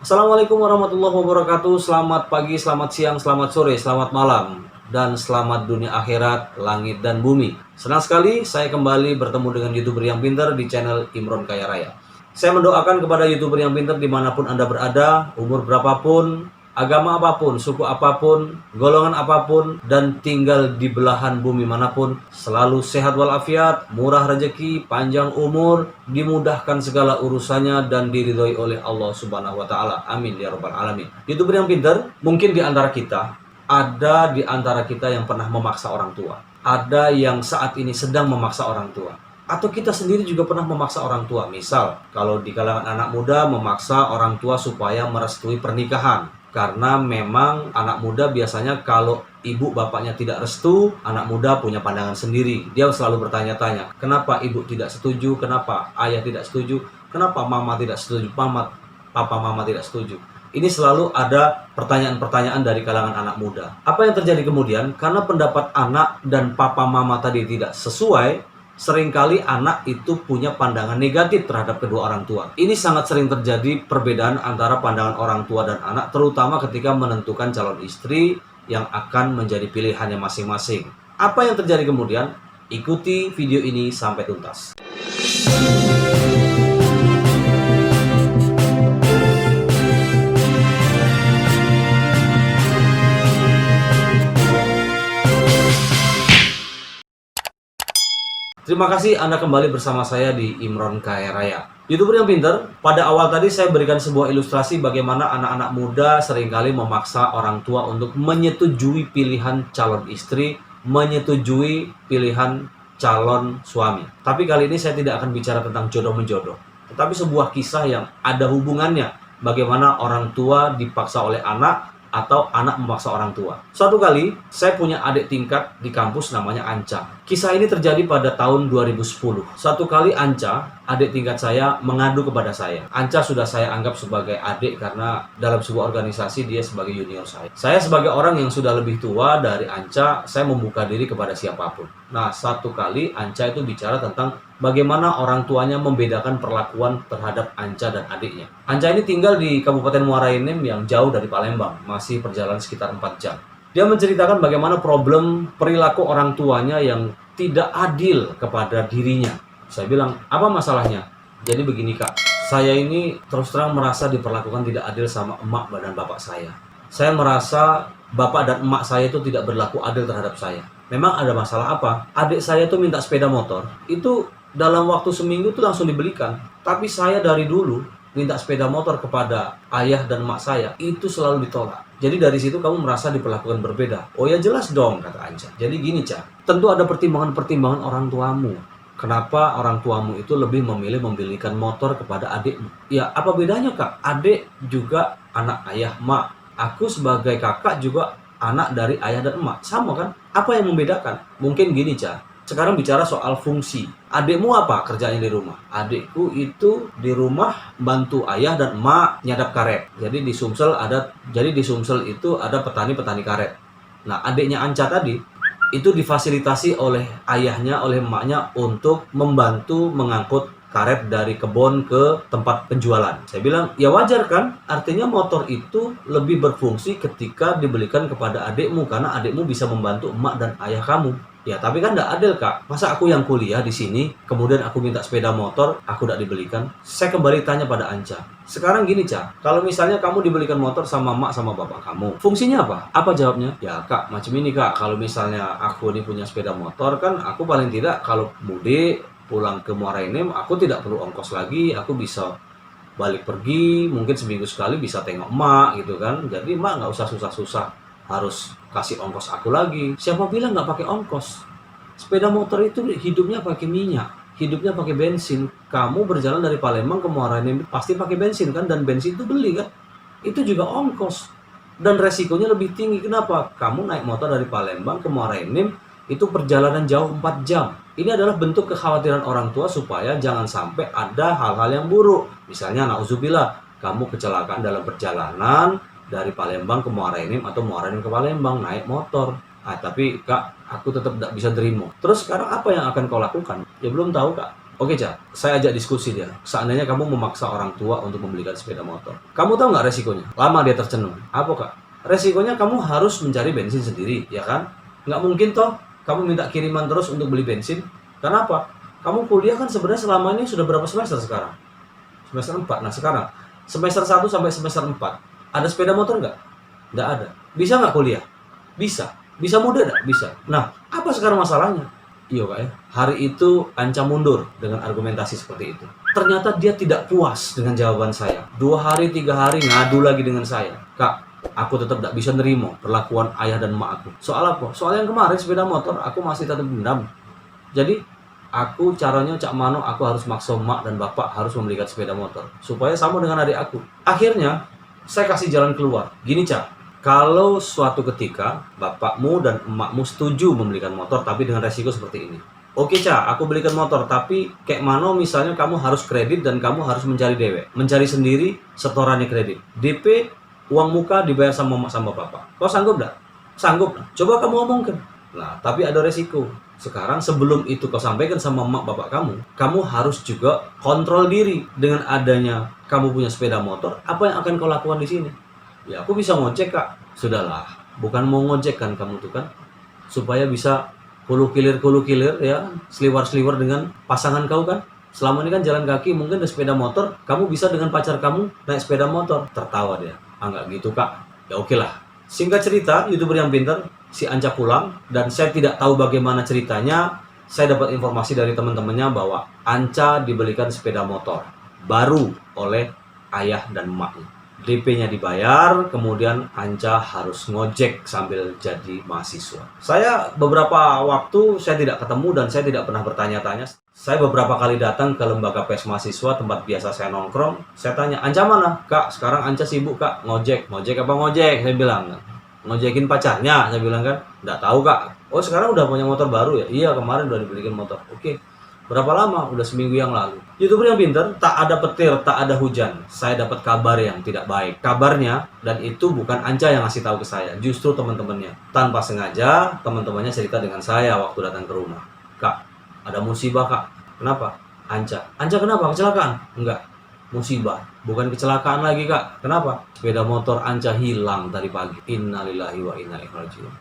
Assalamualaikum warahmatullahi wabarakatuh. Selamat pagi, selamat siang, selamat sore, selamat malam, dan selamat dunia akhirat, langit dan bumi. Senang sekali saya kembali bertemu dengan YouTuber yang pintar di channel Imron Kaya Raya. Saya mendoakan kepada YouTuber yang pintar dimanapun Anda berada, umur berapapun, agama apapun, suku apapun, golongan apapun, dan tinggal di belahan bumi manapun, selalu sehat walafiat, murah rezeki, panjang umur, dimudahkan segala urusannya, dan diridhoi oleh Allah Subhanahu wa Ta'ala. Amin ya Rabbal 'Alamin. YouTuber yang pintar, mungkin di antara kita, ada di antara kita yang pernah memaksa orang tua. Ada yang saat ini sedang memaksa orang tua. Atau kita sendiri juga pernah memaksa orang tua. Misal, kalau di kalangan anak muda memaksa orang tua supaya merestui pernikahan. Karena memang anak muda biasanya kalau ibu bapaknya tidak restu, anak muda punya pandangan sendiri. Dia selalu bertanya-tanya, kenapa ibu tidak setuju, kenapa ayah tidak setuju, kenapa mama tidak setuju, papa mama tidak setuju. Ini selalu ada pertanyaan-pertanyaan dari kalangan anak muda. Apa yang terjadi kemudian? Karena pendapat anak dan papa mama tadi tidak sesuai, seringkali anak itu punya pandangan negatif terhadap kedua orang tua. Ini sangat sering terjadi perbedaan antara pandangan orang tua dan anak, terutama ketika menentukan calon istri yang akan menjadi pilihannya masing-masing. Apa yang terjadi kemudian? Ikuti video ini sampai tuntas. Terima kasih Anda kembali bersama saya di Imron Kaya Raya. YouTuber yang pintar, pada awal tadi saya berikan sebuah ilustrasi bagaimana anak-anak muda seringkali memaksa orang tua untuk menyetujui pilihan calon istri, menyetujui pilihan calon suami. Tapi kali ini saya tidak akan bicara tentang jodoh-menjodoh, tetapi sebuah kisah yang ada hubungannya bagaimana orang tua dipaksa oleh anak atau anak memaksa orang tua. Suatu kali, saya punya adik tingkat di kampus namanya Anca. Kisah ini terjadi pada tahun 2010. Suatu kali Anca, adik tingkat saya, mengadu kepada saya. Anca sudah saya anggap sebagai adik karena dalam sebuah organisasi dia sebagai junior saya. Saya sebagai orang yang sudah lebih tua dari Anca, saya membuka diri kepada siapapun. Nah, satu kali Anca itu bicara tentang bagaimana orang tuanya membedakan perlakuan terhadap Anca dan adiknya. Anca ini tinggal di Kabupaten Muara Enim yang jauh dari Palembang, masih perjalanan sekitar 4 jam. Dia menceritakan bagaimana problem perilaku orang tuanya yang tidak adil kepada dirinya. Saya bilang, apa masalahnya? Jadi begini kak, saya ini terus terang merasa diperlakukan tidak adil sama emak dan bapak saya. Saya merasa bapak dan emak saya itu tidak berlaku adil terhadap saya. Memang ada masalah apa? Adik saya itu minta sepeda motor, itu dalam waktu seminggu itu langsung dibelikan. Tapi saya dari dulu minta sepeda motor kepada ayah dan emak saya, itu selalu ditolak. Jadi dari situ kamu merasa diperlakukan berbeda. Oh ya jelas dong, kata Anca. Jadi gini Cak, tentu ada pertimbangan-pertimbangan orang tuamu. Kenapa orang tuamu itu lebih memilih membelikan motor kepada adikmu? Ya apa bedanya kak? Adik juga anak ayah emak. Aku sebagai kakak juga anak dari ayah dan emak. Sama kan? Apa yang membedakan? Mungkin gini Cak. Sekarang bicara soal fungsi. Adikmu apa kerjanya di rumah? Adikku itu di rumah bantu ayah dan emak nyadap karet. Jadi di Sumsel itu ada petani-petani karet. Nah, adiknya Anca tadi itu difasilitasi oleh ayahnya, oleh emaknya untuk membantu mengangkut karet dari kebun ke tempat penjualan. Saya bilang, ya wajar kan? Artinya motor itu lebih berfungsi ketika dibelikan kepada adikmu karena adikmu bisa membantu emak dan ayah kamu. Ya tapi kan tidak adil kak, masa aku yang kuliah di sini, kemudian aku minta sepeda motor, aku tidak dibelikan. Saya kembali tanya pada Anca, sekarang gini Cak, kalau misalnya kamu dibelikan motor sama mak sama bapak kamu, fungsinya apa? Apa jawabnya? Ya kak, macam ini kak, kalau misalnya aku ini punya sepeda motor kan, aku paling tidak kalau mudik pulang ke Muara Enim, aku tidak perlu ongkos lagi, aku bisa balik pergi, mungkin seminggu sekali bisa tengok emak gitu kan, jadi emak nggak usah susah-susah harus kasih ongkos aku lagi. Siapa bilang nggak pakai ongkos? Sepeda motor itu hidupnya pakai minyak, hidupnya pakai bensin. Kamu berjalan dari Palembang ke Muara Enim pasti pakai bensin kan, dan bensin itu beli kan, itu juga ongkos dan resikonya lebih tinggi. Kenapa? Kamu naik motor dari Palembang ke Muara Enim itu perjalanan jauh 4 jam. Ini adalah bentuk kekhawatiran orang tua supaya jangan sampai ada hal-hal yang buruk. Misalnya nauzubillah, kamu kecelakaan dalam perjalanan dari Palembang ke Muara Enim atau Muara Enim ke Palembang naik motor. Tapi kak, aku tetap tidak bisa terima. Terus sekarang apa yang akan kau lakukan? Ya belum tahu kak. Oke, Cak, saya ajak diskusi dia. Seandainya kamu memaksa orang tua untuk membelikan sepeda motor, kamu tahu nggak resikonya? Lama dia tercenung. Apa, Kak? Resikonya kamu harus mencari bensin sendiri, ya kan? Nggak mungkin toh kamu minta kiriman terus untuk beli bensin. Kenapa? Kamu kuliah kan sebenarnya selama ini sudah berapa semester sekarang? Semester 4. Nah, sekarang semester 1 sampai semester 4. Ada sepeda motor nggak? Nggak ada. Bisa nggak kuliah? Bisa. Bisa muda nggak? Bisa. Nah, apa sekarang masalahnya? Iya, Kak ya. Hari itu Anca mundur dengan argumentasi seperti itu. Ternyata dia tidak puas dengan jawaban saya. 2 hari, 3 hari ngadu lagi dengan saya. Kak, aku tetap tidak bisa nerima perlakuan ayah dan emak aku. Soal apa? Soal yang kemarin sepeda motor aku masih tetap dendam. Jadi aku caranya Cak Mano, aku harus maksa emak dan bapak harus membelikan sepeda motor supaya sama dengan adik aku. Akhirnya saya kasih jalan keluar. Gini, Cak, kalau suatu ketika bapakmu dan emakmu setuju membelikan motor tapi dengan resiko seperti ini. Oke, Cak, aku belikan motor, tapi kayak mano misalnya kamu harus kredit dan kamu harus mencari dewek. Mencari sendiri setorannya kredit. DP, uang muka dibayar sama emak sama bapak. Kau sanggup enggak? Sanggup. Coba kamu omongkan. Nah, tapi ada resiko. Sekarang sebelum itu kau sampaikan sama emak bapak kamu harus juga kontrol diri. Dengan adanya kamu punya sepeda motor, apa yang akan kau lakukan di sini? Ya, aku bisa ngojek, Kak. Sudahlah, bukan mau ngojek kan kamu tuh kan, supaya bisa kulu kilir ya, seliwar dengan pasangan kau kan. Selama ini kan jalan kaki, mungkin ada sepeda motor, kamu bisa dengan pacar kamu naik sepeda motor. Tertawa dia. Ah, nggak gitu, Kak. Ya oke lah. Singkat cerita, YouTuber yang pintar, si Anca pulang, dan saya tidak tahu bagaimana ceritanya. Saya dapat informasi dari teman-temannya bahwa Anca dibelikan sepeda motor baru oleh ayah dan emaknya. DP-nya dibayar, kemudian Anca harus ngojek sambil jadi mahasiswa. Saya beberapa waktu saya tidak ketemu dan saya tidak pernah bertanya-tanya. Saya beberapa kali datang ke lembaga pes mahasiswa tempat biasa saya nongkrong. Saya tanya, Anca mana? Kak, sekarang Anca sibuk, Kak. Ngojek. Ngojek apa ngojek? Saya bilang. Ngojekin pacarnya, saya bilang kan. Nggak tahu, Kak. Oh, sekarang udah punya motor baru ya? Iya, kemarin udah dibelikan motor. Oke. Berapa lama? Udah seminggu yang lalu. YouTuber yang pintar, tak ada petir, tak ada hujan. Saya dapat kabar yang tidak baik. Kabarnya, dan itu bukan Anca yang ngasih tahu ke saya, justru teman-temannya. Tanpa sengaja, teman-temannya cerita dengan saya waktu datang ke rumah. Kak, ada musibah, Kak. Kenapa? Anca. Anca kenapa? Kecelakaan? Enggak. Musibah. Bukan kecelakaan lagi, Kak. Kenapa? Sepeda motor Anca hilang tadi pagi. Innalillahi wa inna ilaihi raji'un.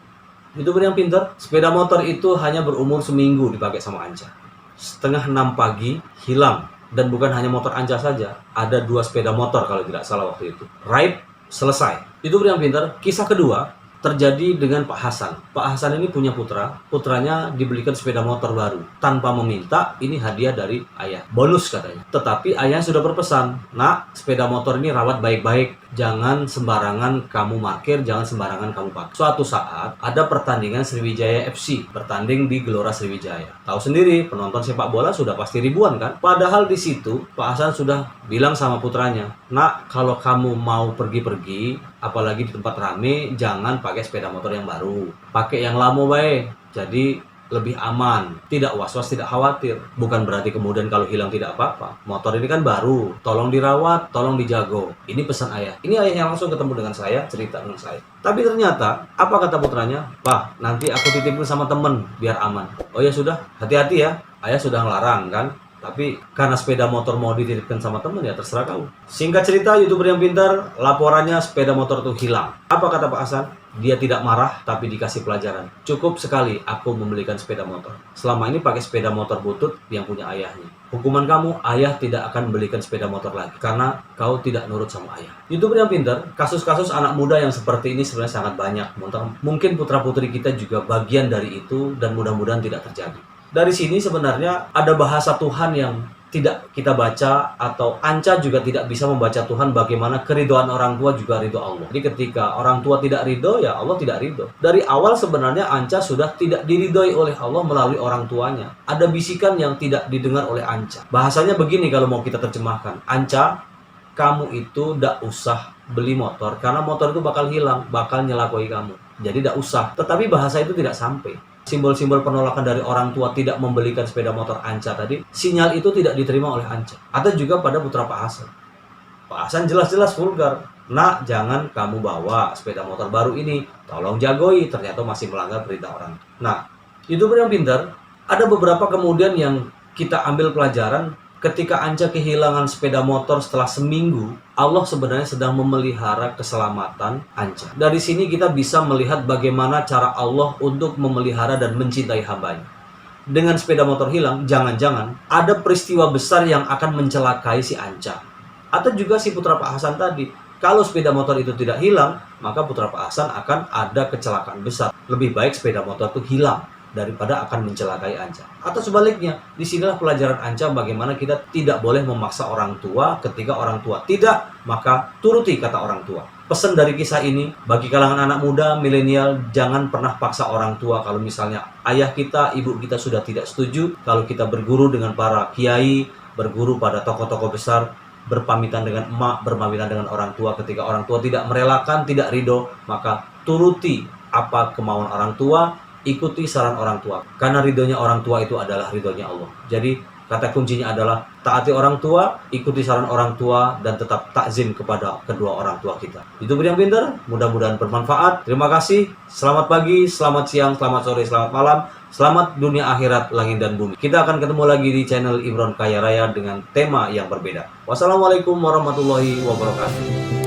YouTuber yang pintar, sepeda motor itu hanya berumur seminggu dipakai sama Anca. Setengah 6 pagi hilang, dan bukan hanya motor Anca saja, ada 2 sepeda motor kalau tidak salah waktu itu. Ride selesai. Itu yang pintar. Kisah kedua terjadi dengan Pak Hasan. Pak Hasan ini punya putranya dibelikan sepeda motor baru tanpa meminta. Ini hadiah dari ayah, bonus katanya. Tetapi ayahnya sudah berpesan, nak, sepeda motor ini rawat baik-baik, jangan sembarangan kamu parkir, jangan sembarangan kamu pakai. Suatu saat ada pertandingan Sriwijaya FC bertanding di Gelora Sriwijaya. Tahu sendiri, penonton sepak bola sudah pasti ribuan kan. Padahal di situ Pak Hasan sudah bilang sama putranya, nak, kalau kamu mau pergi-pergi, apalagi di tempat rame, jangan pakai sepeda motor yang baru, pakai yang lama baik. Jadi lebih aman, tidak was-was, tidak khawatir. Bukan berarti kemudian kalau hilang tidak apa-apa. Motor ini kan baru, tolong dirawat, tolong dijago. Ini pesan ayah. Ini ayah yang langsung ketemu dengan saya, cerita dengan saya. Tapi ternyata, apa kata putranya? Pak, nanti aku titipin sama temen, biar aman. Oh ya sudah, hati-hati ya. Ayah sudah ngelarang kan. Tapi karena sepeda motor mau dititipkan sama temen, ya terserah kamu. Singkat cerita, YouTuber yang pintar, laporannya sepeda motor itu hilang. Apa kata Pak Hasan? Dia tidak marah, tapi dikasih pelajaran. Cukup sekali aku membelikan sepeda motor. Selama ini pakai sepeda motor butut yang punya ayahnya. Hukuman kamu, ayah tidak akan membelikan sepeda motor lagi. Karena kau tidak nurut sama ayah. YouTuber yang pintar, kasus-kasus anak muda yang seperti ini sebenarnya sangat banyak. Mungkin putra-putri kita juga bagian dari itu, dan mudah-mudahan tidak terjadi. Dari sini sebenarnya ada bahasa Tuhan yang tidak kita baca, atau Anca juga tidak bisa membaca Tuhan bagaimana keridhaan orang tua juga ridho Allah. Jadi ketika orang tua tidak ridho, ya Allah tidak ridho. Dari awal sebenarnya Anca sudah tidak diridhoi oleh Allah melalui orang tuanya. Ada bisikan yang tidak didengar oleh Anca. Bahasanya begini kalau mau kita terjemahkan. Anca, kamu itu tidak usah beli motor, karena motor itu bakal hilang, bakal nyelakoi kamu. Jadi tidak usah. Tetapi bahasa itu tidak sampai. Simbol-simbol penolakan dari orang tua tidak membelikan sepeda motor Anca tadi, sinyal itu tidak diterima oleh Anca. Atau juga pada putra Pak Hasan. Pak Hasan jelas-jelas vulgar. Nak, jangan kamu bawa sepeda motor baru ini. Tolong jagoi, ternyata masih melanggar perintah orang. Nah, YouTuber yang pintar, ada beberapa kemudian yang kita ambil pelajaran ketika Anca kehilangan sepeda motor setelah seminggu, Allah sebenarnya sedang memelihara keselamatan Anca. Dari sini kita bisa melihat bagaimana cara Allah untuk memelihara dan mencintai hambanya. Dengan sepeda motor hilang, jangan-jangan ada peristiwa besar yang akan mencelakai si Anca. Atau juga si putra Pak Hasan tadi. Kalau sepeda motor itu tidak hilang, maka putra Pak Hasan akan ada kecelakaan besar. Lebih baik sepeda motor itu hilang daripada akan mencelakai Anca. Atau sebaliknya, disinilah pelajaran Anca bagaimana kita tidak boleh memaksa orang tua ketika orang tua tidak, maka turuti kata orang tua. Pesan dari kisah ini, bagi kalangan anak muda, milenial, jangan pernah paksa orang tua. Kalau misalnya ayah kita, ibu kita sudah tidak setuju, kalau kita berguru dengan para kiai, berguru pada tokoh-tokoh besar, berpamitan dengan emak, berpamitan dengan orang tua, ketika orang tua tidak merelakan, tidak ridho, maka turuti apa kemauan orang tua, ikuti saran orang tua, karena ridhonya orang tua itu adalah ridhonya Allah. Jadi kata kuncinya adalah taati orang tua, ikuti saran orang tua, dan tetap takzim kepada kedua orang tua kita. YouTuber yang pintar, mudah-mudahan bermanfaat. Terima kasih, selamat pagi, selamat siang, selamat sore, selamat malam, selamat dunia akhirat, langit dan bumi. Kita akan ketemu lagi di channel Imron Kaya Raya dengan tema yang berbeda. Wassalamualaikum warahmatullahi wabarakatuh.